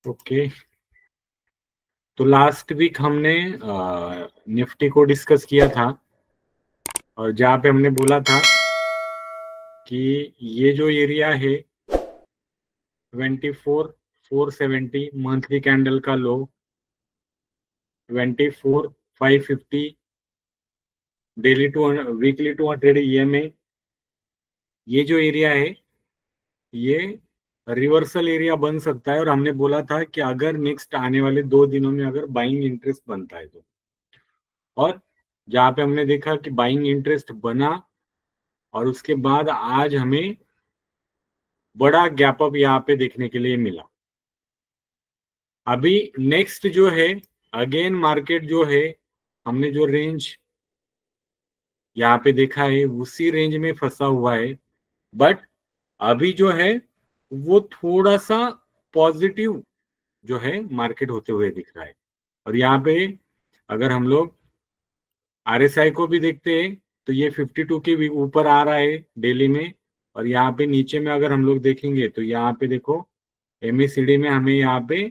Okay, तो last week हमने Nifty को डिस्कस किया था और जहाँ पे हमने बोला था कि ये जो एरिया है 24,470 मंथली कैंडल का लो, 24,550 डेली टू वीकली 200 EMA, ये जो एरिया है ये रिवर्सल एरिया बन सकता है। और हमने बोला था कि अगर नेक्स्ट आने वाले 2 दिनों में अगर बाइंग इंटरेस्ट बनता है तो, और जहाँ पे हमने देखा कि बाइंग इंटरेस्ट बना और उसके बाद आज हमें बड़ा गैप अप यहाँ पे देखने के लिए मिला। अभी नेक्स्ट जो है अगेन मार्केट जो है, हमने जो रेंज यहाँ पे देखा है उसी रेंज में फंसा हुआ है, बट अभी जो है वो थोड़ा सा पॉजिटिव जो है मार्केट होते हुए दिख रहा है। और यहाँ पे अगर हम लोग RSI को भी देखते हैं तो ये 52 के भी ऊपर आ रहा है डेली में। और यहाँ पे नीचे में अगर हम लोग देखेंगे तो यहाँ पे देखो MACD में हमें यहाँ पे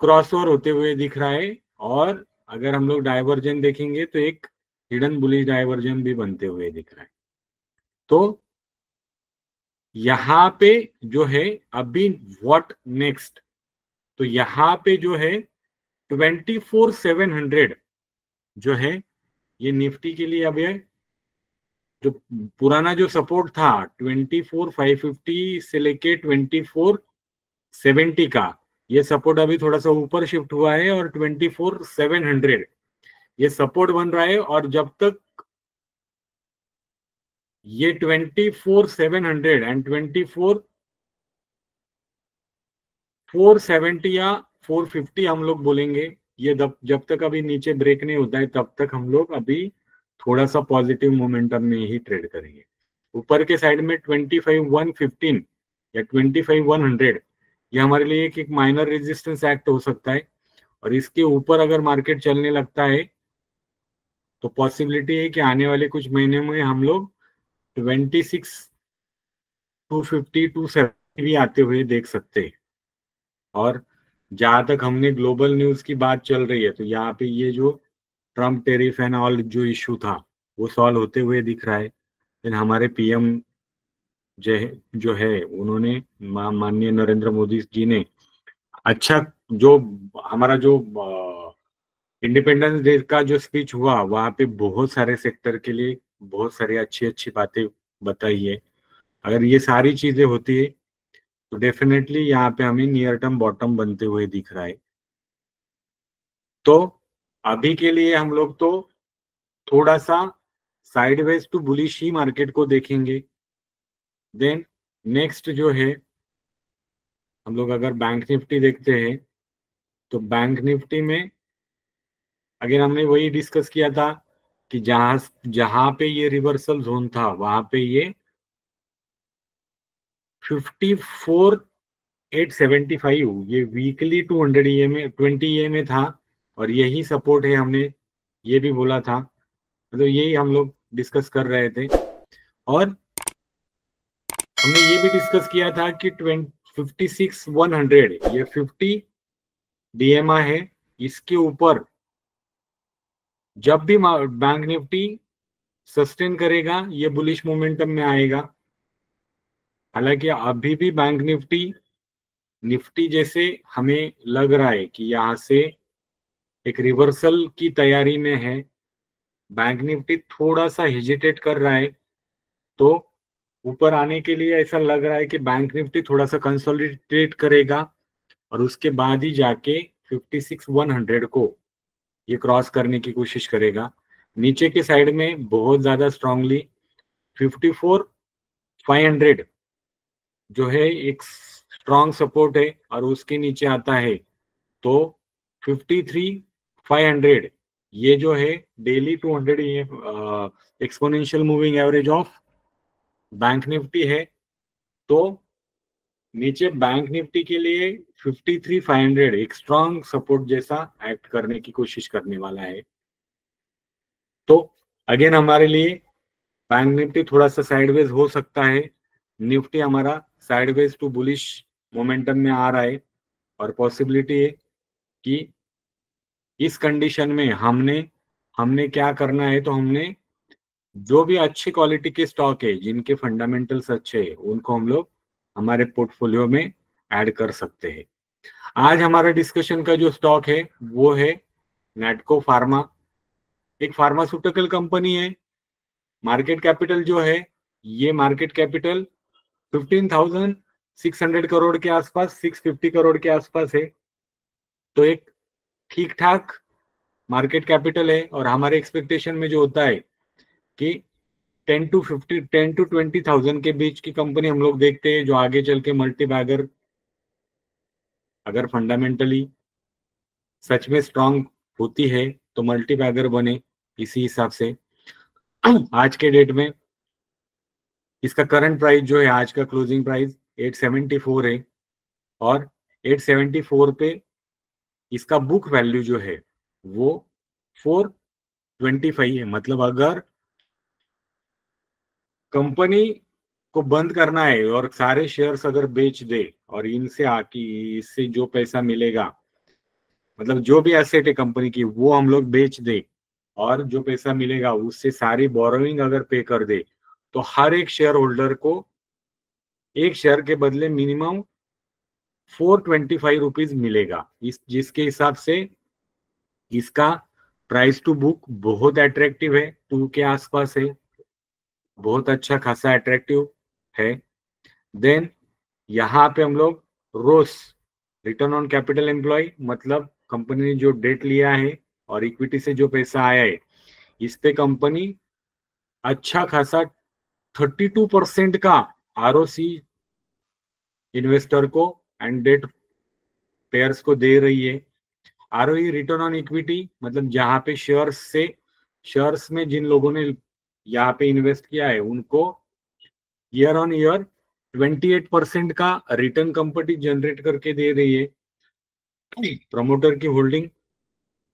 क्रॉसओवर होते हुए दिख रहा है। और अगर हम लोग डाइवर्जन देखेंगे तो एक हिडन बुलिश डाइवर्जन भी बनते हुए दिख रहा है। तो यहाँ पे जो है अभी व्हाट नेक्स्ट, तो यहाँ पे जो है 24,700 जो है ये निफ्टी के लिए अब है, जो पुराना जो सपोर्ट था 24,550 से लेके 24,70 का, ये सपोर्ट अभी थोड़ा सा ऊपर शिफ्ट हुआ है और 24,700 ये सपोर्ट बन रहा है। और जब तक ये 24,700 एंड 24,470 या 450 हम लोग बोलेंगे, ये जब तक अभी नीचे ब्रेक नहीं होता है तब तक हम लोग अभी थोड़ा सा पॉजिटिव मोमेंटम में ही ट्रेड करेंगे। ऊपर के साइड में 25,115 या 25,100 ये हमारे लिए एक माइनर रेजिस्टेंस एक्ट हो सकता है। और इसके ऊपर अगर मार्केट चलने लगता है तो पॉसिबिलिटी है कि आने वाले कुछ महीने में हम लोग 26,250 270 भी आते हुए देख सकते हैं। और जहां तक हमने ग्लोबल न्यूज की बात चल रही है तो यहाँ पे ये जो ट्रम्प टेरिफ एंड ऑल जो इशू था वो सॉल्व होते हुए दिख रहा है। लेकिन हमारे PM जो है उन्होंने माननीय नरेंद्र मोदी जी ने अच्छा, जो हमारा जो इंडिपेंडेंस डे का जो स्पीच हुआ वहां पे बहुत सारे सेक्टर के लिए बहुत सारी अच्छी अच्छी बातें बताई है। अगर ये सारी चीजें होती है तो डेफिनेटली यहाँ पे हमें नियर टर्म बॉटम बनते हुए दिख रहा है। तो अभी के लिए हम लोग तो थोड़ा सा साइडवेज टू बुलिश ही मार्केट को देखेंगे। देन नेक्स्ट जो है हम लोग अगर बैंक निफ्टी देखते हैं तो बैंक निफ्टी में अगर हमने वही डिस्कस किया था कि जहां जहां पे ये रिवर्सल जोन था वहां पे ये 54,875 ये वीकली 200 EMA 20 EMA था। और यही सपोर्ट है, हमने ये भी बोला था, मतलब यही हम लोग डिस्कस कर रहे थे। और हमने ये भी डिस्कस किया था कि 56,100 ये 50 DMA है, इसके ऊपर जब भी बैंक निफ्टी सस्टेन करेगा ये बुलिश मोमेंटम में आएगा। हालांकि अभी भी बैंक निफ्टी जैसे हमें लग रहा है कि यहाँ से एक रिवर्सल की तैयारी में है। बैंक निफ्टी थोड़ा सा हेजिटेट कर रहा है, तो ऊपर आने के लिए ऐसा लग रहा है कि बैंक निफ्टी थोड़ा सा कंसोलिडेट करेगा और उसके बाद ही जाके 56,100 को ये क्रॉस करने की कोशिश करेगा। नीचे के साइड में बहुत ज्यादा स्ट्रांगली 54,500 जो है एक स्ट्रॉन्ग सपोर्ट है। और उसके नीचे आता है तो 53,500 ये जो है daily 200 exponential moving average of bank Nifty है। तो नीचे बैंक निफ्टी के लिए 53,500 एक स्ट्रॉन्ग सपोर्ट जैसा एक्ट करने की कोशिश करने वाला है। तो अगेन हमारे लिए बैंक निफ्टी थोड़ा सा साइडवेज हो सकता है, निफ्टी हमारा साइडवेज टू बुलिश मोमेंटम में आ रहा है और पॉसिबिलिटी है कि इस कंडीशन में हमने क्या करना है, तो हमने जो भी अच्छी क्वालिटी के स्टॉक है जिनके फंडामेंटल्स अच्छे हैं उनको हम लोग हमारे पोर्टफोलियो में ऐड कर सकते हैं। आज हमारा डिस्कशन का जो स्टॉक है वो है नैटको फार्मा। एक फार्मास्यूटिकल कंपनी है। मार्केट कैपिटल जो है, ये मार्केट कैपिटल 15,600 करोड़ के आसपास, 650 करोड़ के आसपास है। तो एक ठीक ठाक मार्केट कैपिटल है। और हमारे एक्सपेक्टेशन में जो होता है कि 10 to 20,000 के बीच की कंपनी हम लोग देखते हैं जो आगे चल के मल्टी बैगर अगर फंडामेंटली सच में स्ट्रांग होती है तो मल्टी बैगर बने। इसी हिसाब से आज के डेट में इसका करंट प्राइस जो है, आज का क्लोजिंग प्राइस 874 है। और 874 पे इसका बुक वैल्यू जो है वो 425 है। मतलब अगर कंपनी को बंद करना है और सारे शेयर्स अगर बेच दे और इनसे आके इससे जो पैसा मिलेगा, मतलब जो भी एसेट है कंपनी की वो हम लोग बेच दे और जो पैसा मिलेगा उससे सारी बोरोइंग अगर पे कर दे, तो हर एक शेयर होल्डर को एक शेयर के बदले मिनिमम 425 रुपीज मिलेगा। इस जिसके हिसाब से इसका प्राइस टू बुक बहुत अट्रैक्टिव है, 2 के आसपास है। बहुत अच्छा खासा अट्रैक्टिव है। देन यहाँ पे हम लोग रोस, रिटर्न ऑन कैपिटल एम्प्लॉय, मतलब कंपनी ने जो डेट लिया है और इक्विटी से जो पैसा आया है, इस पे कंपनी अच्छा खासा 32% का आरओसी इन्वेस्टर को एंड डेट पेयर्स को दे रही है। आरओई, रिटर्न ऑन इक्विटी, मतलब जहां पे शेयर्स में जिन लोगों ने यहाँ पे इन्वेस्ट किया है उनको ईयर ऑन ईयर 28% का रिटर्न कंपनी जनरेट करके दे रही है। प्रमोटर की होल्डिंग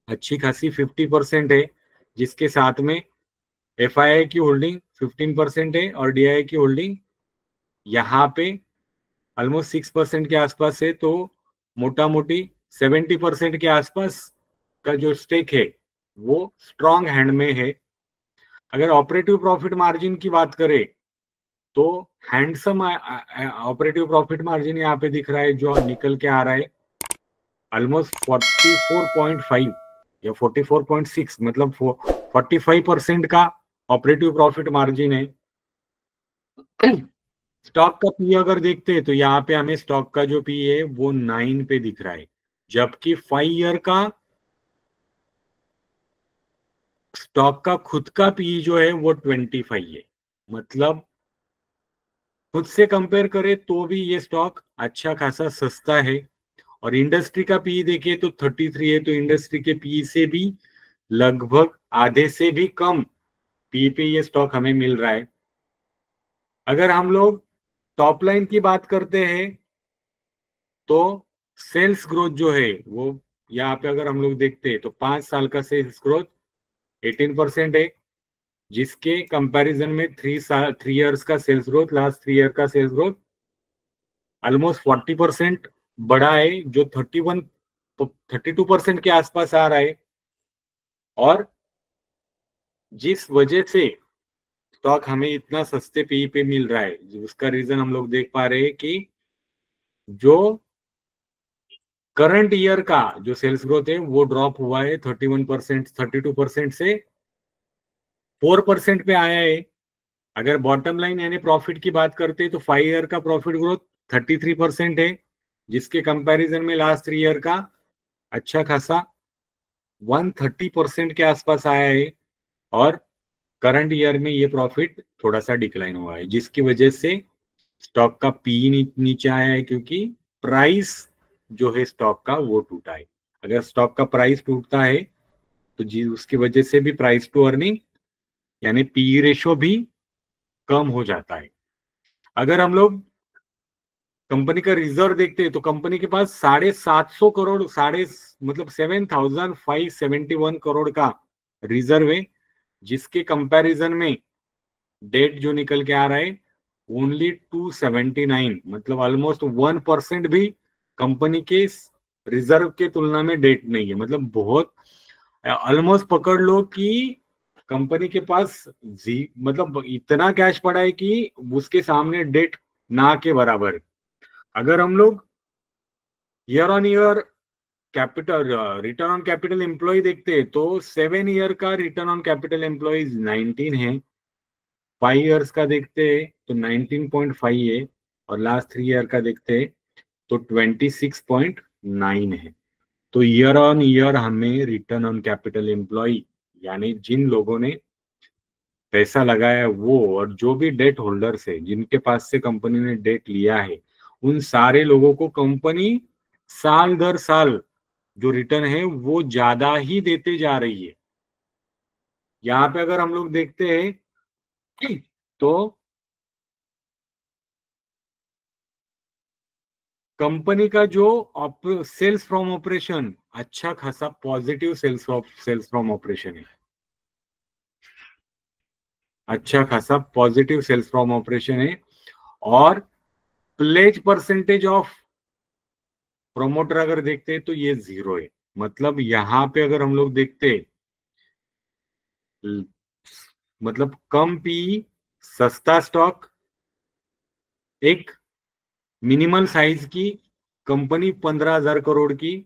अच्छी खासी 50% है, जिसके साथ में एफआईआई की होल्डिंग 15% है और डीआई की होल्डिंग यहाँ पे ऑलमोस्ट 6% के आसपास है। तो मोटा मोटी 70% के आसपास का जो स्टेक है वो स्ट्रॉन्ग हैंड में है। अगर ऑपरेटिव प्रॉफिट मार्जिन की बात करें तो हैंडसम ऑपरेटिव प्रॉफिट मार्जिन यहाँ पे दिख रहा है जो निकल के आ रहा है ऑलमोस्ट 44.5 या 44.6, मतलब 45% का ऑपरेटिव प्रॉफिट मार्जिन है। स्टॉक का पी अगर देखते हैं तो यहाँ पे हमें स्टॉक का जो पी है वो 9 पे दिख रहा है, जबकि 5 ईयर का स्टॉक का खुद का पी जो है वो 25 है। मतलब खुद से कंपेयर करें तो भी ये स्टॉक अच्छा खासा सस्ता है। और इंडस्ट्री का पी देखिए तो 33 है, तो इंडस्ट्री के पी से भी लगभग आधे से भी कम पी पे ये स्टॉक हमें मिल रहा है। अगर हम लोग टॉप लाइन की बात करते हैं तो सेल्स ग्रोथ जो है वो यहाँ पे अगर हम लोग देखते हैं तो 5 साल का सेल्स ग्रोथ 18% है, जिसके कंपैरिजन में 3 इयर्स का सेल्स ग्रोथ, लास्ट 3 ईयर का सेल्स ग्रोथ ऑलमोस्ट 40% बढ़ा है, जो 32% के आसपास आ रहा है। और जिस वजह से स्टॉक हमें इतना सस्ते पी पे मिल रहा है, उसका रीजन हम लोग देख पा रहे हैं कि जो करंट ईयर का जो सेल्स ग्रोथ है वो ड्रॉप हुआ है 31%, 32% से 4% पे आया है। अगर बॉटम लाइन यानी प्रॉफिट की बात करते हैं तो 5 ईयर का प्रॉफिट ग्रोथ 33% है, जिसके कंपैरिजन में लास्ट 3 ईयर का अच्छा खासा 130% के आसपास आया है। और करंट ईयर में ये प्रॉफिट थोड़ा सा डिक्लाइन हुआ है, जिसकी वजह से स्टॉक का पी नीचे आया है, क्योंकि प्राइस जो है स्टॉक का वो टूटा है। अगर स्टॉक का प्राइस टूटता है तो जी उसकी वजह से भी प्राइस टू अर्निंग यानी पी रेशो भी कम हो जाता है। अगर हम लोग कंपनी का रिजर्व देखते हैं तो कंपनी के पास 750 करोड़, साढ़े मतलब 7,571 करोड़ का रिजर्व है, जिसके कंपैरिजन में डेट जो निकल के आ रहा है ओनली 279, मतलब ऑलमोस्ट 1% भी कंपनी के रिजर्व के तुलना में डेट नहीं है। मतलब बहुत ऑलमोस्ट पकड़ लो कि कंपनी के पास मतलब इतना कैश पड़ा है कि उसके सामने डेट ना के बराबर है। अगर हम लोग year on year capital return on capital employ देखते हैं तो 7 ईयर का रिटर्न ऑन कैपिटल एम्प्लॉय 19 है, 5 ईयर्स का देखते हैं तो 19.5 है, और लास्ट 3 ईयर का देखते हैं तो 26.9 है। तो ईयर ऑन ईयर हमें रिटर्न ऑन कैपिटल एम्प्लॉय, यानी जिन लोगों ने पैसा लगाया है वो, और जो भी डेट होल्डर्स है जिनके पास से कंपनी ने डेट लिया है, उन सारे लोगों को कंपनी साल दर साल जो रिटर्न है वो ज्यादा ही देते जा रही है। यहाँ पे अगर हम लोग देखते हैं तो कंपनी का जो सेल्स फ्रॉम ऑपरेशन अच्छा खासा पॉजिटिव सेल्स फ्रॉम ऑपरेशन है, अच्छा खासा पॉजिटिव सेल्स फ्रॉम ऑपरेशन है। और प्लेज परसेंटेज ऑफ प्रोमोटर अगर देखते हैं तो ये 0 है। मतलब यहाँ पे अगर हम लोग देखते हैं, मतलब कम पी, सस्ता स्टॉक, एक मिनिमल साइज की कंपनी 15,000 करोड़ की,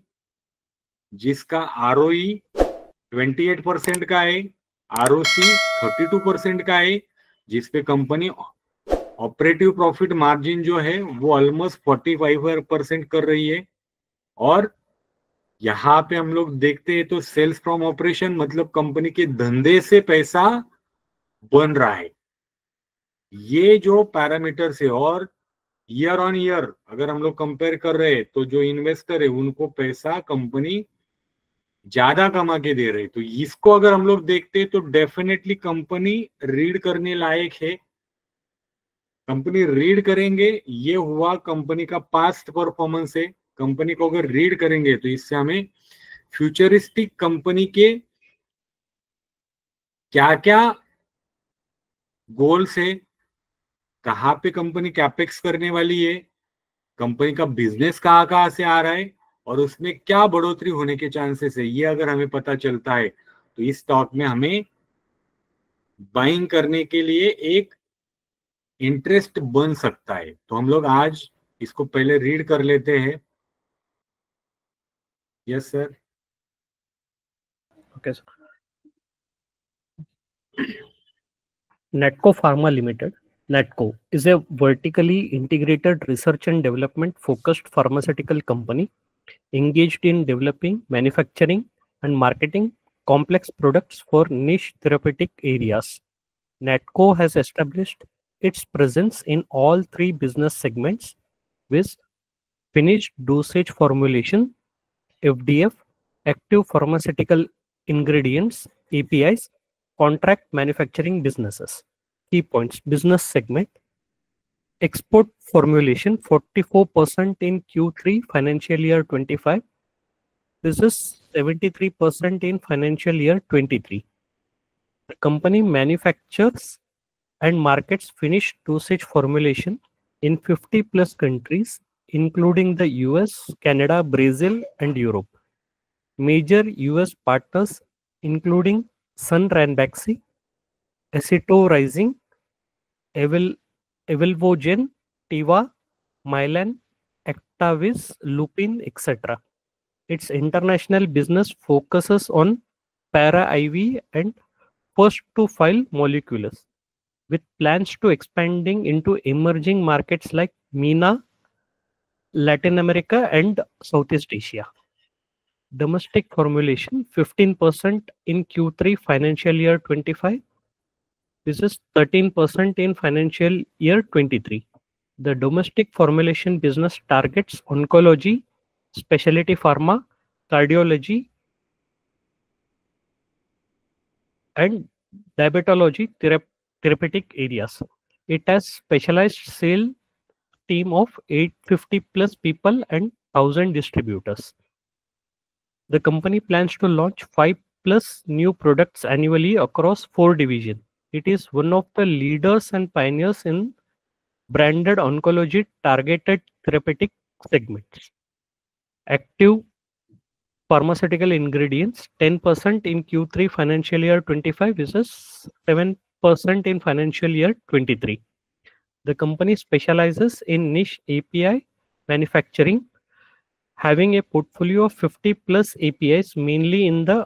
जिसका आरओई 28% का है, आरओसी 32% का है, जिसपे कंपनी ऑपरेटिव प्रॉफिट मार्जिन जो है वो ऑलमोस्ट 45% कर रही है। और यहाँ पे हम लोग देखते हैं तो सेल्स फ्रॉम ऑपरेशन मतलब कंपनी के धंधे से पैसा बन रहा है, ये जो पैरामीटर्स है। और ईयर ऑन ईयर अगर हम लोग कंपेयर कर रहे हैं तो जो इन्वेस्टर है उनको पैसा कंपनी ज्यादा कमा के दे रहे, तो इसको अगर हम लोग देखते हैं तो डेफिनेटली कंपनी रीड करने लायक है। कंपनी रीड करेंगे, ये हुआ कंपनी का पास्ट परफॉर्मेंस है। कंपनी को अगर रीड करेंगे तो इससे हमें फ्यूचरिस्टिक कंपनी के क्या क्या गोल्स है, कहाँ पे कंपनी कैपेक्स करने वाली है, कंपनी का बिजनेस कहाँ कहाँ से आ रहा है, और उसमें क्या बढ़ोतरी होने के चांसेस है, ये अगर हमें पता चलता है तो इस स्टॉक में हमें बाइंग करने के लिए एक इंटरेस्ट बन सकता है। तो हम लोग आज इसको पहले रीड कर लेते हैं। Yes sir. Okay, sir. Natco Pharma Limited. Natco is a vertically integrated research and development focused pharmaceutical company engaged in developing, manufacturing, and marketing complex products for niche therapeutic areas. Natco has established its presence in all three business segments with finished dosage formulation, FDF, active pharmaceutical ingredients, APIs, contract manufacturing businesses. Key points: business segment, export formulation 44% in Q3 financial year 25. This is 73% in financial year 23. The company manufactures and markets finished dosage formulation in 50 plus countries, including the US, Canada, Brazil, and Europe. Major US partners including Sun Ranbaxy, Acito Rising, Evilvogen, Tiva, Mylan, Actavis, Lupin, etc. Its international business focuses on para-IV and first-to-file molecules, with plans to expanding into emerging markets like MENA, Latin America, and Southeast Asia. Domestic formulation 15% in Q3 financial year 25. This is 13% in financial year 23. The domestic formulation business targets oncology, specialty pharma, cardiology, and diabetology therapeutic areas. It has specialized sales team of 850 plus people and 1,000 distributors. The company plans to launch 5 plus new products annually across 4 divisions. It is one of the leaders and pioneers in branded oncology targeted therapeutic segments. Active pharmaceutical ingredients 10% in Q3 financial year 25 versus 7% in financial year 23. The company specializes in niche API manufacturing, having a portfolio of 50 plus APIs mainly in the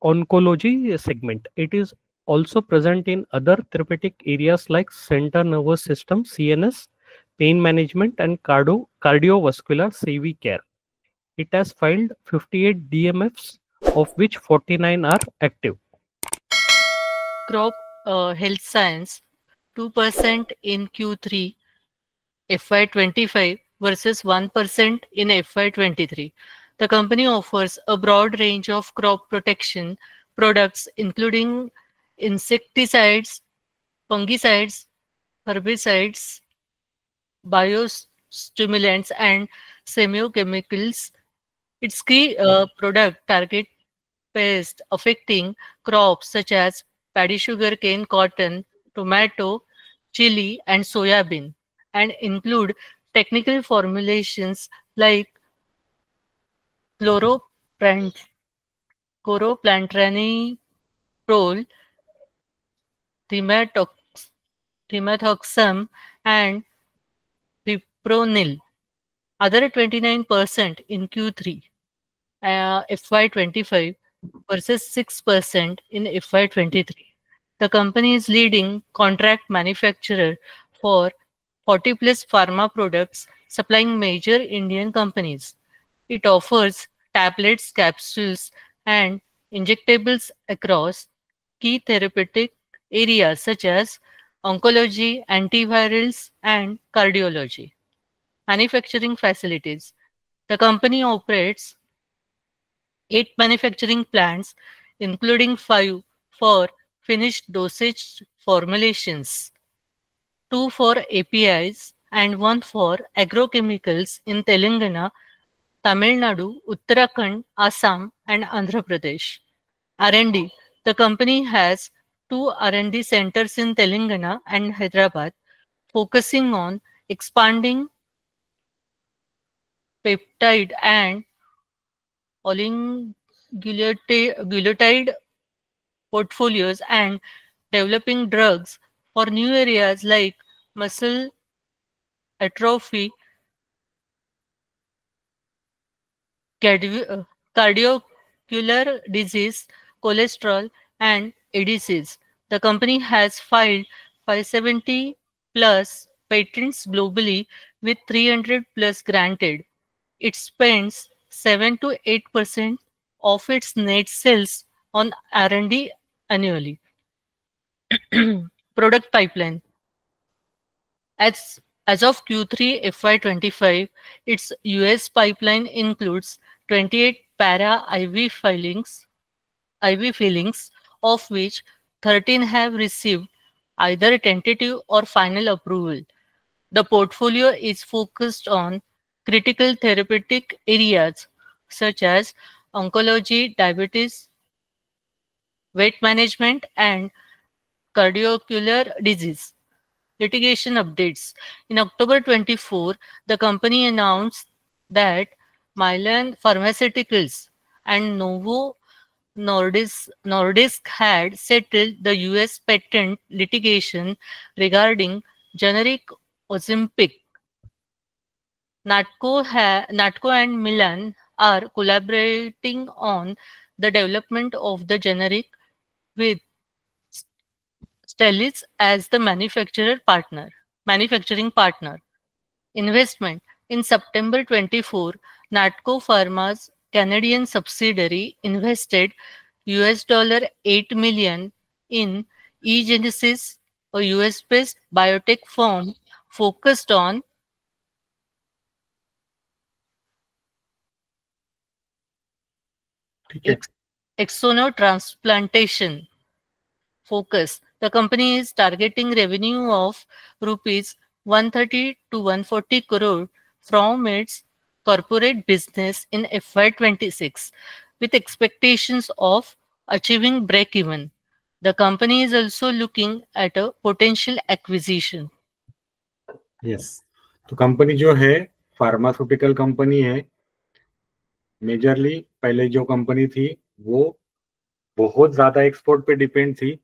oncology segment. It is also present in other therapeutic areas like central nervous system, CNS, pain management, and cardiovascular CV care. It has filed 58 DMFs, of which 49 are active. Crop Health Science 2% in Q3 FY25 versus 1% in FY23. The company offers a broad range of crop protection products, including insecticides, fungicides, herbicides, biostimulants, and semiochemicals. Its key product target pests affecting crops such as paddy sugarcane, cotton, tomato, chili, and soybean, and include technical formulations like chloroplant, chloroplantraniliprole, thimethox- thimethoxam, and fipronil. Other 29% in Q3 FY25 versus 6% in FY23. The company is leading contract manufacturer for 40 plus pharma products supplying major Indian companies. It offers tablets, capsules, and injectables across key therapeutic areas such as oncology, antivirals, and cardiology. Manufacturing facilities. The company operates 8 manufacturing plants, including 5 for finished dosage formulations, 2 for APIs, and 1 for agrochemicals in Telangana, Tamil Nadu, Uttarakhand, Assam, and Andhra Pradesh. R&D. The company has 2 R&D centers in Telangana and Hyderabad, focusing on expanding peptide and oligonucleotide portfolios and developing drugs for new areas like muscle atrophy, cardiovascular disease, cholesterol, and ADCs. The company has filed 570 plus patents globally with 300 plus granted. It spends 7 to 8% of its net sales on R&D annually. Product pipeline. As of Q3 FY25, its US pipeline includes 28 para IV fillings, of which 13 have received either tentative or final approval. The portfolio is focused on critical therapeutic areas such as oncology, diabetes, weight management, and cardiovascular disease. Litigation updates. In October 24, the company announced that Mylan Pharmaceuticals and Novo Nordisk had settled the US patent litigation regarding generic Ozempic. Natco and Milan are collaborating on the development of the generic with Stelis as the manufacturing partner. Investment. In September 24, Natco Pharma's Canadian subsidiary invested $8 million in eGenesis, a US-based biotech firm focused on xenotransplantation. Focus. The company is targeting revenue of rupees 130 to 140 crore from its corporate business in FY26, with expectations of achieving break-even. The company is also looking at a potential acquisition. Yes, तो company जो है pharmaceutical company है majorly. पहले जो company थी वो बहुत ज्यादा एक्सपोर्ट पे डिपेंड थी,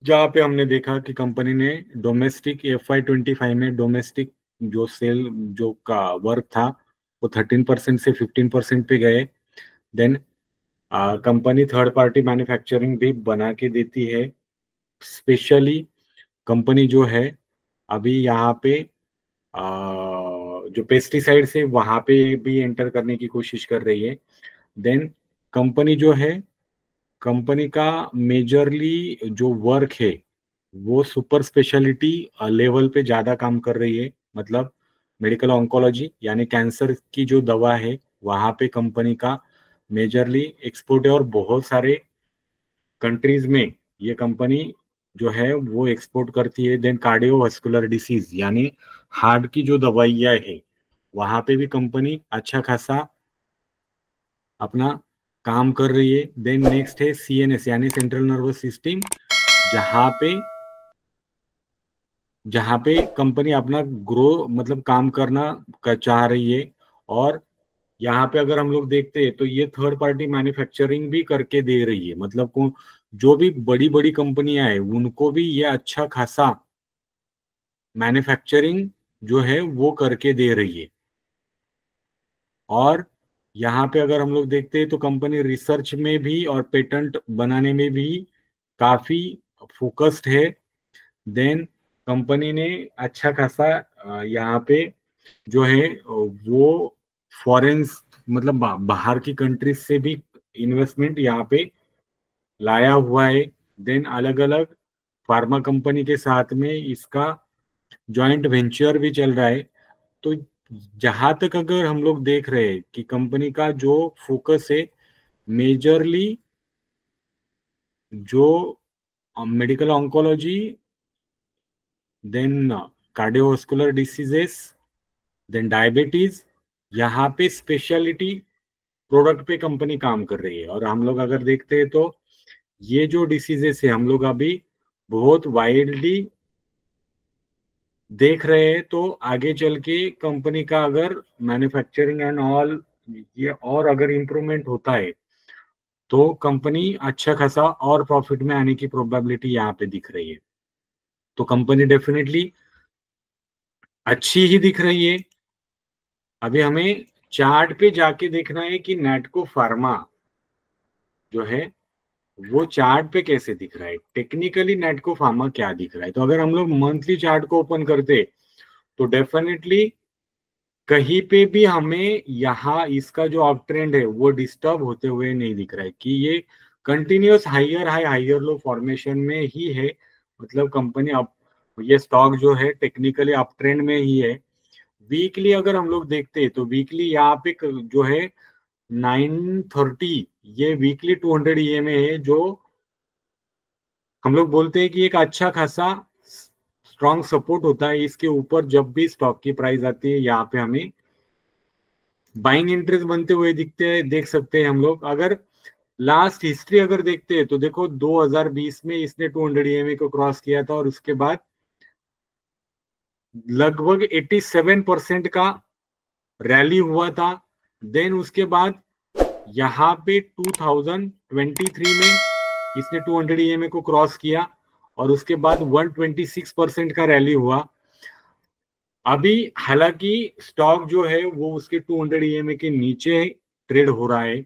जहाँ पे हमने देखा कि कंपनी ने डोमेस्टिक FY25 में डोमेस्टिक जो सेल जो का वर्क था वो 13% से 15% पे गए। Then company third party manufacturing भी बना के देती है। स्पेशली कंपनी जो है अभी यहाँ पे जो पेस्टिसाइड है वहां पे भी एंटर करने की कोशिश कर रही है। देन कंपनी जो है, कंपनी का मेजरली जो वर्क है वो सुपर स्पेशलिटी लेवल पे ज्यादा काम कर रही है। मतलब मेडिकल ऑन्कोलॉजी यानी कैंसर की जो दवा है वहां पे कंपनी का मेजरली एक्सपोर्ट है, और बहुत सारे कंट्रीज में ये कंपनी जो है वो एक्सपोर्ट करती है। देन कार्डियोवास्कुलर डिसीज यानी हार्ट की जो दवाइयाँ है वहां पे भी कंपनी अच्छा खासा अपना काम कर रही है। देन नेक्स्ट है CNS यानी सेंट्रल नर्वस सिस्टम, जहाँ पे जहाँ पे कंपनी अपना ग्रो मतलब काम करना चाह रही है। और यहाँ पे अगर हम लोग देखते हैं तो ये थर्ड पार्टी मैन्युफैक्चरिंग भी करके दे रही है। मतलब को जो भी बड़ी बड़ी कंपनियां हैं उनको भी ये अच्छा खासा मैन्युफैक्चरिंग जो है वो करके दे रही है। और यहाँ पे अगर हम लोग देखते हैं तो कंपनी रिसर्च में भी और पेटेंट बनाने में भी काफी फोकस्ड है। देन कंपनी ने अच्छा खासा यहाँ पे जो है वो फॉरेन्स मतलब बाहर की कंट्रीज से भी इन्वेस्टमेंट यहाँ पे लाया हुआ है। देन अलग अलग फार्मा कंपनी के साथ में इसका जॉइंट वेंचर भी चल रहा है। तो जहां तक अगर हम लोग देख रहे हैं कि कंपनी का जो फोकस है मेजरली जो medical oncology, then cardiovascular diseases, then diabetes, यहाँ पे स्पेशलिटी प्रोडक्ट पे कंपनी काम कर रही है। और हम लोग अगर देखते हैं तो ये जो डिसीजेस है हम लोग अभी बहुत वाइडली देख रहे हैं। तो आगे चल के कंपनी का अगर मैन्युफैक्चरिंग एंड ऑल ये और अगर इम्प्रूवमेंट होता है तो कंपनी अच्छा खासा और प्रॉफिट में आने की प्रोबेबिलिटी यहाँ पे दिख रही है। तो कंपनी डेफिनेटली अच्छी ही दिख रही है। अभी हमें चार्ट पे जाके देखना है कि नेटको फार्मा जो है वो चार्ट पे कैसे दिख रहा है, टेक्निकली नेटको फार्मा क्या दिख रहा है। तो अगर हम लोग मंथली चार्ट को ओपन करते तो डेफिनेटली कहीं पे भी हमें यहाँ इसका जो अप ट्रेंड है वो डिस्टर्ब होते हुए नहीं दिख रहा है कि ये कंटिन्यूअस हाइयर हाई हाइयर लो फॉर्मेशन में ही है। मतलब कंपनी अप, ये स्टॉक जो है टेक्निकली अप ट्रेंड में ही है। वीकली अगर हम लोग देखते हैं तो वीकली यहाँ पे जो है 930 ये वीकली 200 EMA है, जो हम लोग बोलते हैं कि एक अच्छा खासा स्ट्रॉन्ग सपोर्ट होता है। इसके ऊपर जब भी स्टॉक की प्राइस आती है यहाँ पे हमें बाइंग इंटरेस्ट बनते हुए दिखते हैं, देख सकते हैं हम लोग। अगर लास्ट हिस्ट्री अगर देखते हैं तो देखो 2020 में इसने 200 EMA को क्रॉस किया था और उसके बाद लगभग 87% का रैली हुआ था। देन उसके बाद यहाँ पे 2023 में इसने 200 EMA को क्रॉस किया और उसके बाद 126% का रैली हुआ। अभी हालांकि स्टॉक जो है वो उसके 200 EMA के नीचे ट्रेड हो रहा है,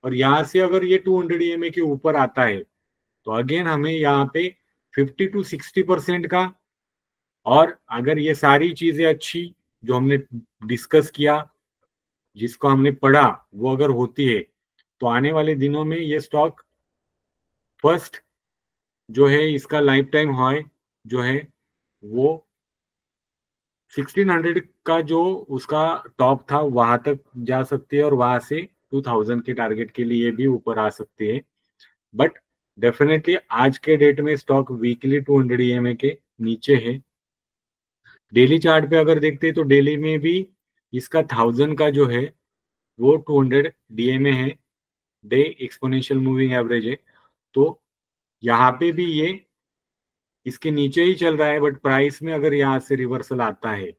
और यहाँ से अगर ये 200 EMA के ऊपर आता है तो अगेन हमें यहाँ पे 50 to 60% का, और अगर ये सारी चीजें अच्छी जो हमने डिस्कस किया जिसको हमने पढ़ा वो अगर होती है तो आने वाले दिनों में ये स्टॉक फर्स्ट जो है इसका लाइफ टाइम हाई जो है वो 1600 का जो उसका टॉप था वहां तक जा सकती है, और वहां से 2000 के टारगेट के लिए भी ऊपर आ सकती है। बट डेफिनेटली आज के डेट में स्टॉक वीकली 200 EMA के नीचे है। डेली चार्ट पे अगर देखते हैं तो डेली में भी इसका 1000 का जो है वो 200 DMA है, डे एक्सपोनेंशियल मूविंग एवरेज है। तो यहाँ पे भी ये इसके नीचे ही चल रहा है, बट प्राइस में अगर यहाँ से रिवर्सल आता है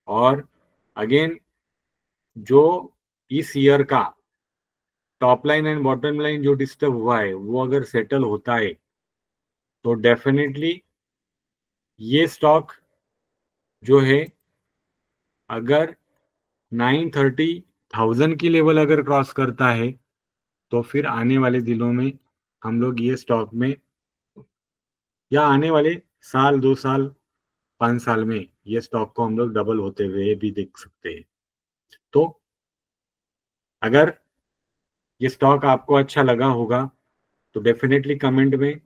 और अगेन जो इस ईयर का top line and bottom line जो डिस्टर्ब हुआ है वो अगर सेटल होता है तो डेफिनेटली ये स्टॉक जो है अगर 930,000 की लेवल अगर क्रॉस करता है तो फिर आने वाले दिनों में हम लोग ये स्टॉक में या आने वाले साल 2 साल 5 साल में ये स्टॉक को हम लोग डबल होते हुए भी देख सकते हैं। तो अगर ये स्टॉक आपको अच्छा लगा होगा तो डेफिनेटली कमेंट में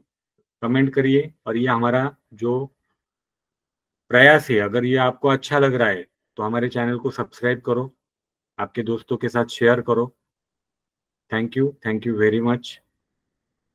कमेंट करिए, और ये हमारा जो प्रयास है अगर ये आपको अच्छा लग रहा है तो हमारे चैनल को सब्सक्राइब करो, आपके दोस्तों के साथ शेयर करो। Thank you very much.